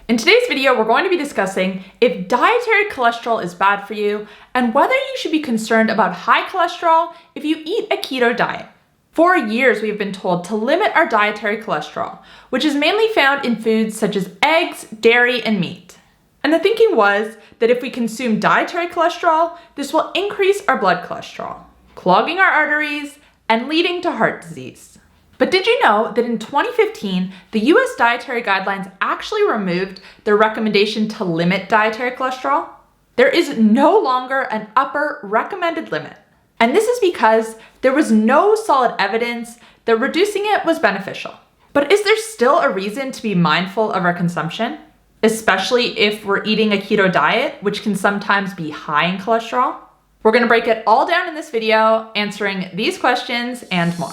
In today's video, we're going to be discussing if dietary cholesterol is bad for you and whether you should be concerned about high cholesterol if you eat a keto diet. For years, we've been told to limit our dietary cholesterol, which is mainly found in foods such as eggs, dairy, and meat. And the thinking was that if we consume dietary cholesterol, this will increase our blood cholesterol, clogging our arteries and leading to heart disease. But did you know that in 2015, the US dietary guidelines actually removed their recommendation to limit dietary cholesterol? There is no longer an upper recommended limit. And this is because there was no solid evidence that reducing it was beneficial. But is there still a reason to be mindful of our consumption, especially if we're eating a keto diet, which can sometimes be high in cholesterol? We're going to break it all down in this video, answering these questions and more.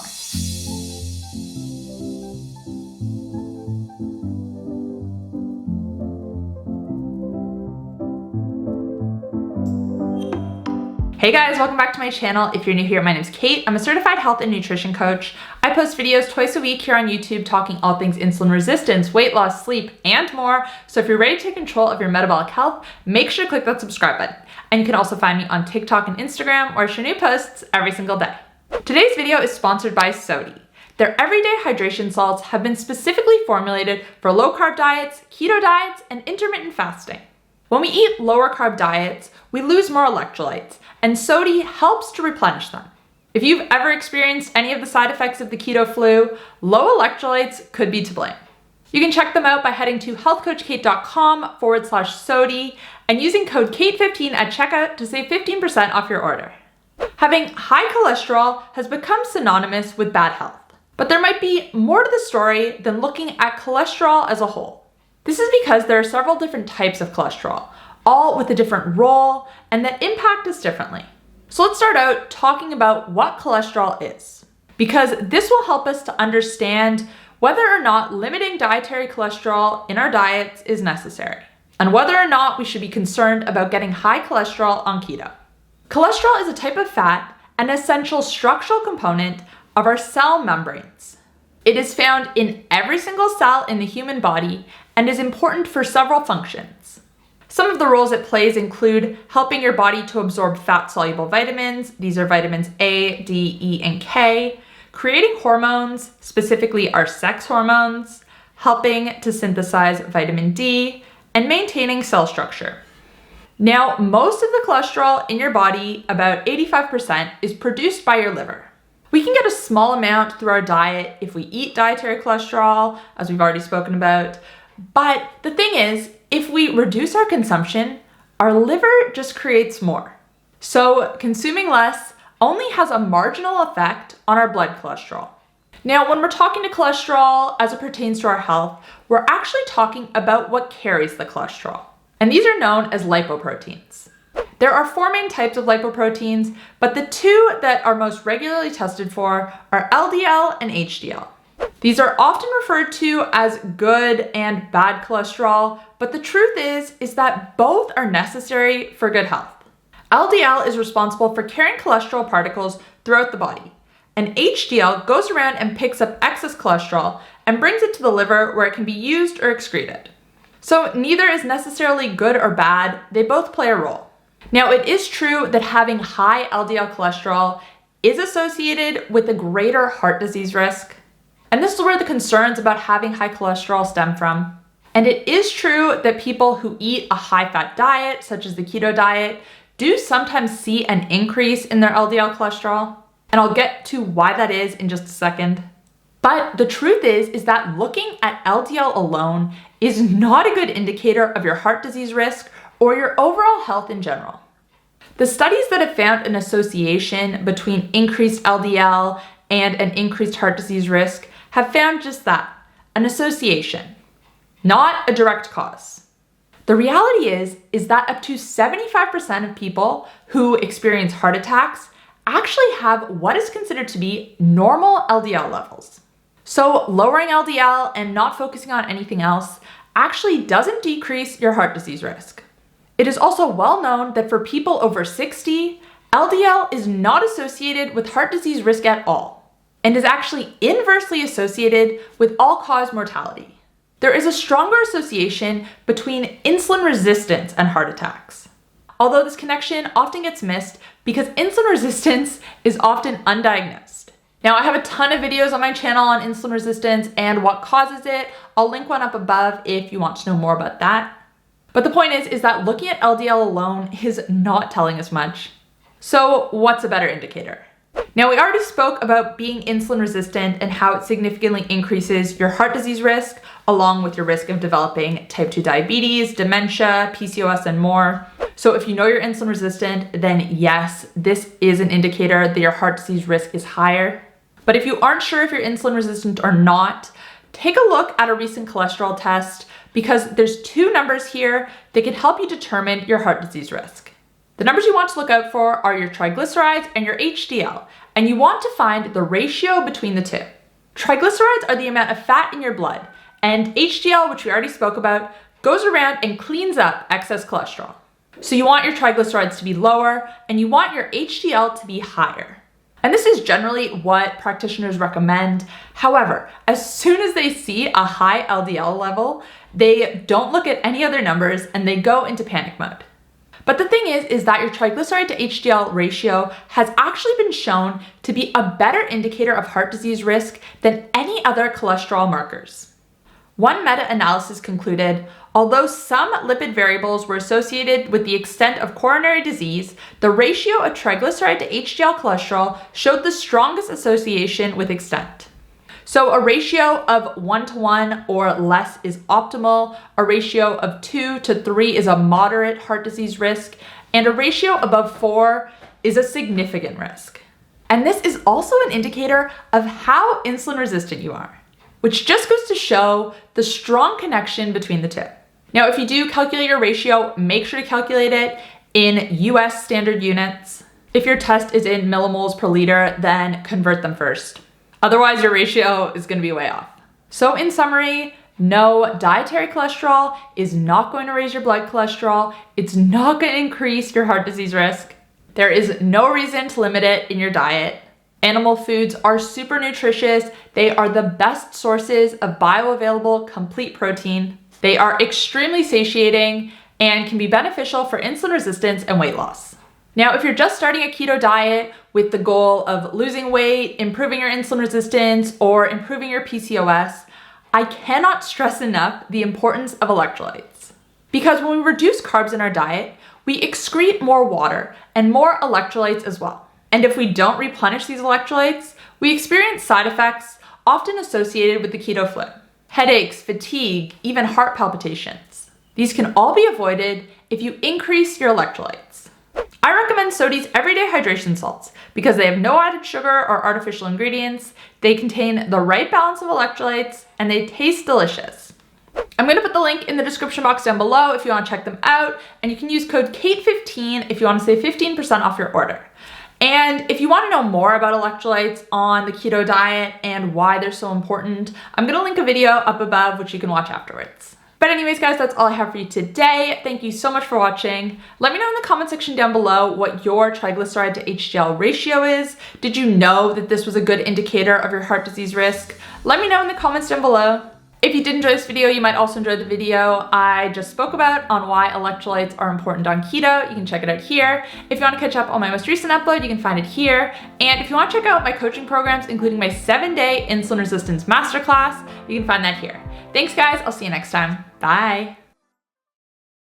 Hey guys, welcome back to my channel. If you're new here, my name's Kate. I'm a certified health and nutrition coach. I post videos twice a week here on YouTube talking all things insulin resistance, weight loss, sleep, and more. So if you're ready to take control of your metabolic health, make sure to click that subscribe button. And you can also find me on TikTok and Instagram, where I share new posts every single day. Today's video is sponsored by 𝘾𝙀𝘾𝙃𝙄𝙉𝙀. Their everyday hydration salts have been specifically formulated for low-carb diets, keto diets, and intermittent fasting. When we eat lower carb diets, we lose more electrolytes, and 𝘾𝙀𝘾𝙃𝙄𝙉𝙀 helps to replenish them. If you've ever experienced any of the side effects of the keto flu, low electrolytes could be to blame. You can check them out by heading to 𝘾𝙊𝙄𝑘𝑡.com/𝘾𝙀𝘾 and using code KATE15 at checkout to save 15% off your order. Having high cholesterol has become synonymous with bad health, but there might be more to the story than looking at cholesterol as a whole. This is because there are several different types of cholesterol, all with a different role and that impact us differently. So let's start out talking about what cholesterol is, because this will help us to understand whether or not limiting dietary cholesterol in our diets is necessary, and whether or not we should be concerned about getting high cholesterol on keto. Cholesterol is a type of fat, an essential structural component of our cell membranes. It is found in every single cell in the human body and is important for several functions. Some of the roles it plays include helping your body to absorb fat-soluble vitamins. These are vitamins A, D, E, and K, creating hormones, specifically our sex hormones, helping to synthesize vitamin D, and maintaining cell structure. Now, most of the cholesterol in your body, about 85%, is produced by your liver. We can get a small amount through our diet if we eat dietary cholesterol, as we've already spoken about. But the thing is, if we reduce our consumption, our liver just creates more. So consuming less only has a marginal effect on our blood cholesterol. Now, when we're talking to cholesterol as it pertains to our health, we're actually talking about what carries the cholesterol. And these are known as lipoproteins. There are four main types of lipoproteins, but the two that are most regularly tested for are LDL and HDL. These are often referred to as good and bad cholesterol, but the truth is that both are necessary for good health. LDL is responsible for carrying cholesterol particles throughout the body, and HDL goes around and picks up excess cholesterol and brings it to the liver where it can be used or excreted. So neither is necessarily good or bad, they both play a role. Now, it is true that having high LDL cholesterol is associated with a greater heart disease risk. And this is where the concerns about having high cholesterol stem from. And it is true that people who eat a high-fat diet, such as the keto diet, do sometimes see an increase in their LDL cholesterol. And I'll get to why that is in just a second. But the truth is that looking at LDL alone is not a good indicator of your heart disease risk or your overall health in general. The studies that have found an association between increased LDL and an increased heart disease risk have found just that, an association, not a direct cause. The reality is that up to 75% of people who experience heart attacks actually have what is considered to be normal LDL levels. So lowering LDL and not focusing on anything else actually doesn't decrease your heart disease risk. It is also well known that for people over 60, LDL is not associated with heart disease risk at all, and is actually inversely associated with all-cause mortality. There is a stronger association between insulin resistance and heart attacks. Although this connection often gets missed because insulin resistance is often undiagnosed. Now, I have a ton of videos on my channel on insulin resistance and what causes it. I'll link one up above if you want to know more about that. But the point is that looking at LDL alone is not telling us much. So what's a better indicator? Now, we already spoke about being insulin resistant and how it significantly increases your heart disease risk, along with your risk of developing type 2 diabetes, dementia, PCOS, and more. So if you know you're insulin resistant, then yes, this is an indicator that your heart disease risk is higher. But if you aren't sure if you're insulin resistant or not, take a look at a recent cholesterol test because there's two numbers here that can help you determine your heart disease risk. The numbers you want to look out for are your triglycerides and your HDL, and you want to find the ratio between the two. Triglycerides are the amount of fat in your blood, and HDL, which we already spoke about, goes around and cleans up excess cholesterol. So you want your triglycerides to be lower, and you want your HDL to be higher. And this is generally what practitioners recommend. However, as soon as they see a high LDL level, they don't look at any other numbers and they go into panic mode. But the thing is that your triglyceride to HDL ratio has actually been shown to be a better indicator of heart disease risk than any other cholesterol markers. One meta-analysis concluded, although some lipid variables were associated with the extent of coronary disease, the ratio of triglyceride to HDL cholesterol showed the strongest association with extent. So a ratio of 1:1 or less is optimal, a ratio of 2 to 3 is a moderate heart disease risk, and a ratio above 4 is a significant risk. And this is also an indicator of how insulin resistant you are, which just goes to show the strong connection between the two. Now, if you do calculate your ratio, make sure to calculate it in US standard units. If your test is in millimoles per liter, then convert them first. Otherwise, your ratio is going to be way off. So in summary, no, dietary cholesterol is not going to raise your blood cholesterol. It's not going to increase your heart disease risk. There is no reason to limit it in your diet. Animal foods are super nutritious. They are the best sources of bioavailable complete protein. They are extremely satiating and can be beneficial for insulin resistance and weight loss. Now, if you're just starting a keto diet with the goal of losing weight, improving your insulin resistance, or improving your PCOS, I cannot stress enough the importance of electrolytes. Because when we reduce carbs in our diet, we excrete more water and more electrolytes as well. And if we don't replenish these electrolytes, we experience side effects often associated with the keto flu. Headaches, fatigue, even heart palpitations. These can all be avoided if you increase your electrolytes. I recommend Soti's everyday hydration salts because they have no added sugar or artificial ingredients, they contain the right balance of electrolytes, and they taste delicious. I'm going to put the link in the description box down below if you want to check them out, and you can use code KATE15 if you want to save 15% off your order. And if you want to know more about electrolytes on the keto diet and why they're so important, I'm going to link a video up above which you can watch afterwards. But anyways, guys, that's all I have for you today. Thank you so much for watching. Let me know in the comment section down below what your triglyceride to HDL ratio is. Did you know that this was a good indicator of your heart disease risk? Let me know in the comments down below. If you did enjoy this video, you might also enjoy the video I just spoke about on why electrolytes are important on keto. You can check it out here. If you want to catch up on my most recent upload, you can find it here. And if you want to check out my coaching programs, including my 7-day insulin resistance masterclass, you can find that here. Thanks, guys. I'll see you next time. Bye.